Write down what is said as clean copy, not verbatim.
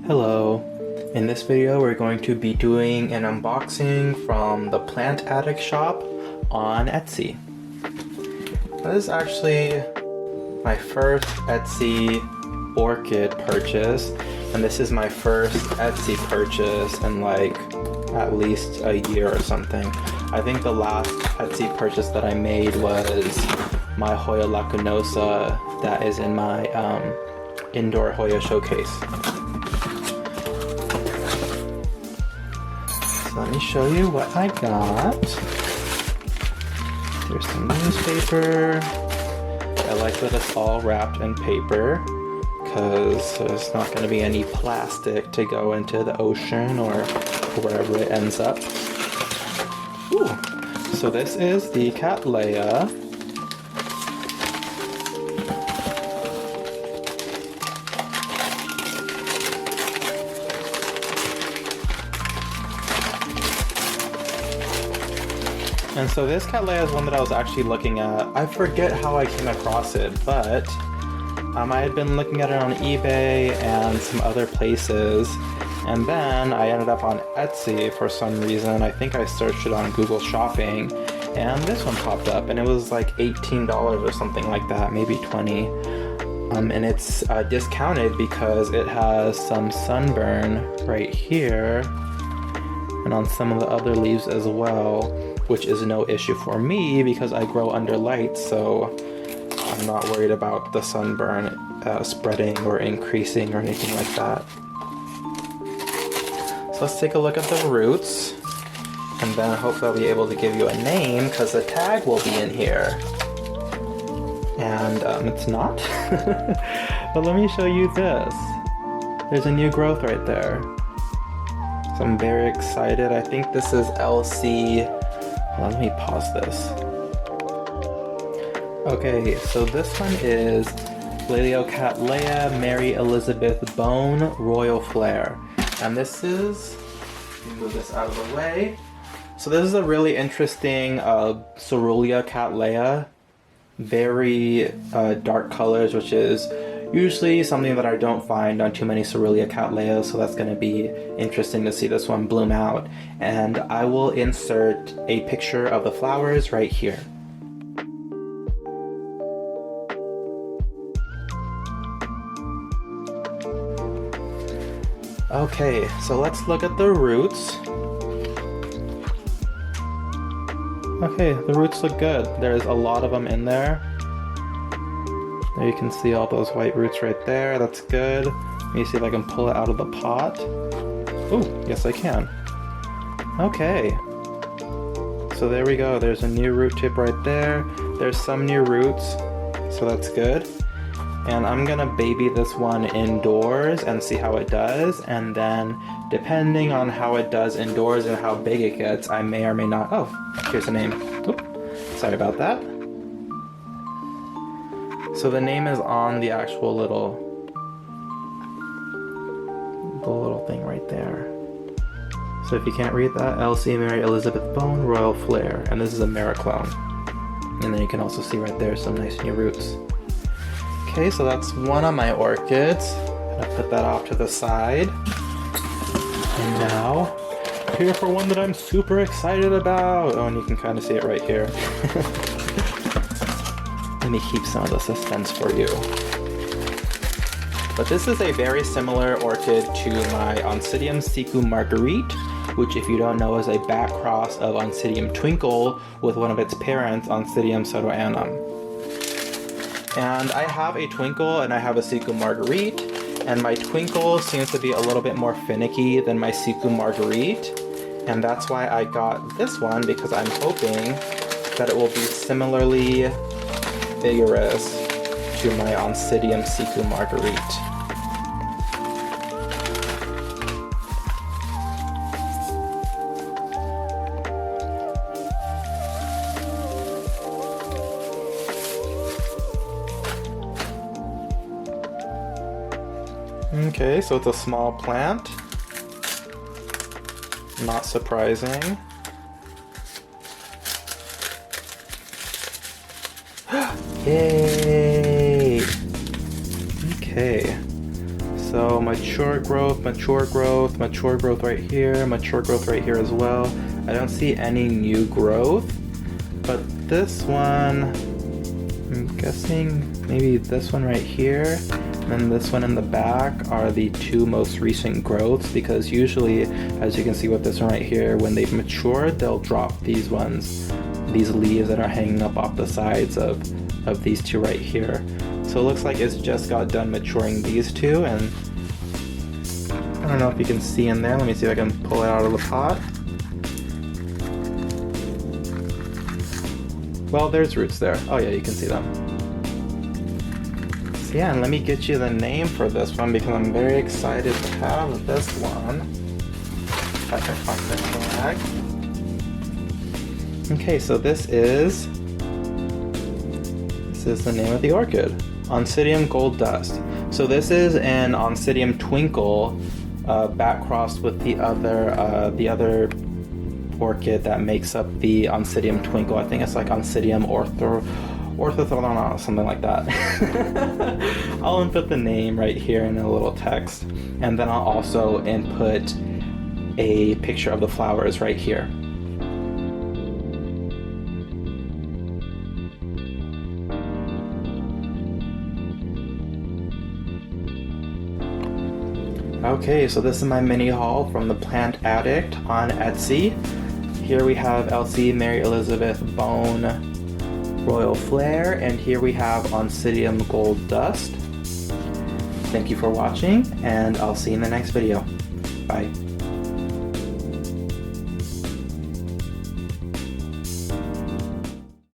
Hello. In this video we're going to be doing an unboxing from the Plant Addict shop on Etsy. This is actually my first Etsy Orchid purchase, and this is my first Etsy purchase in like at least a year or something. I think the last Etsy purchase that I made was my Hoya lacanosa that is in my indoor Hoya showcase. So let me show you what I got. There's some newspaper. I like that it's all wrapped in paper because there's not going to be any plastic to go into the ocean or wherever it ends up. Ooh. So this is the Cattleya. And so this Cattleya is one that I was actually looking at. I forget how I came across it, but I had been looking at it on eBay and some other places, and then I ended up on Etsy for some reason. I think I searched it on Google Shopping, and this one popped up, and it was like $18 or something like that, maybe 20. And it's discounted because it has some sunburn right here, and on some of the other leaves as well, which is no issue for me because I grow under light, so I'm not worried about the sunburn spreading or increasing or anything like that. So let's take a look at the roots, and then hopefully I'll be able to give you a name because the tag will be in here. And it's not. But let me show you this. There's a new growth right there. So I'm very excited. I think this is LC. Let me pause this. Okay, so this one is Cattleya Mary Elizabeth Bohn Royal Flare. And this is, let me move this out of the way. So this is a really interesting Cerulean Cattleya. Very dark colors, which is usually something that I don't find on too many Cerulean Cattleyas, so that's going to be interesting to see this one bloom out. And I will insert a picture of the flowers right here. Okay, so let's look at the roots. Okay, the roots look good. There's a lot of them in there. There you can see all those white roots right there. That's good. Let me see if I can pull it out of the pot. Oh, yes I can. Okay. So there we go. There's a new root tip right there. There's some new roots, so that's good. And I'm gonna baby this one indoors and see how it does. And then depending on how it does indoors and how big it gets, I may or may not. Oh, here's a name. Oop, sorry about that. So the name is on the actual little thing right there. So if you can't read that, LC Mary Elizabeth Bohn Royal Flare, and this is a Mariclone. And then you can also see right there some nice new roots. Okay, so that's one of my orchids. I'm gonna put that off to the side. And now, here for one that I'm super excited about. Oh, and you can kind of see it right here. Let me keep some of the suspense for you. But this is a very similar orchid to my Oncidium Siku Marguerite, which if you don't know is a back cross of Oncidium Twinkle with one of its parents, Oncidium Sotoanum. And I have a Twinkle and I have a Siku Marguerite, and my Twinkle seems to be a little bit more finicky than my Siku Marguerite, and that's why I got this one, because I'm hoping that it will be similarly vigorous to my Oncidium Siku Marguerite. Okay, so it's a small plant. Not surprising. Yay! Okay. So mature growth, mature growth, mature growth right here, mature growth right here as well. I don't see any new growth, but this one, I'm guessing maybe this one right here, and then this one in the back are the two most recent growths, because usually, as you can see with this one right here, when they've matured, they'll drop these ones, these leaves that are hanging up off the sides of these two right here. So it looks like it's just got done maturing these two, and I don't know if you can see in there. Let me see if I can pull it out of the pot. Well, there's roots there. Oh yeah, you can see them. So yeah, and let me get you the name for this one, because I'm very excited to have this one. If I can find the tag. Okay, so this is the name of the orchid. Oncidium Gold Dust. So this is an Oncidium Twinkle back crossed with the other orchid that makes up the Oncidium Twinkle. I think it's like Oncidium orthothrona, something like that. I'll input the name right here in a little text, and then I'll also input a picture of the flowers right here. Okay, so this is my mini haul from The Plant Addict on Etsy. Here we have Elsie Mary Elizabeth Bohn Royal Flare, and here we have Oncidium Gold Dust. Thank you for watching, and I'll see you in the next video. Bye.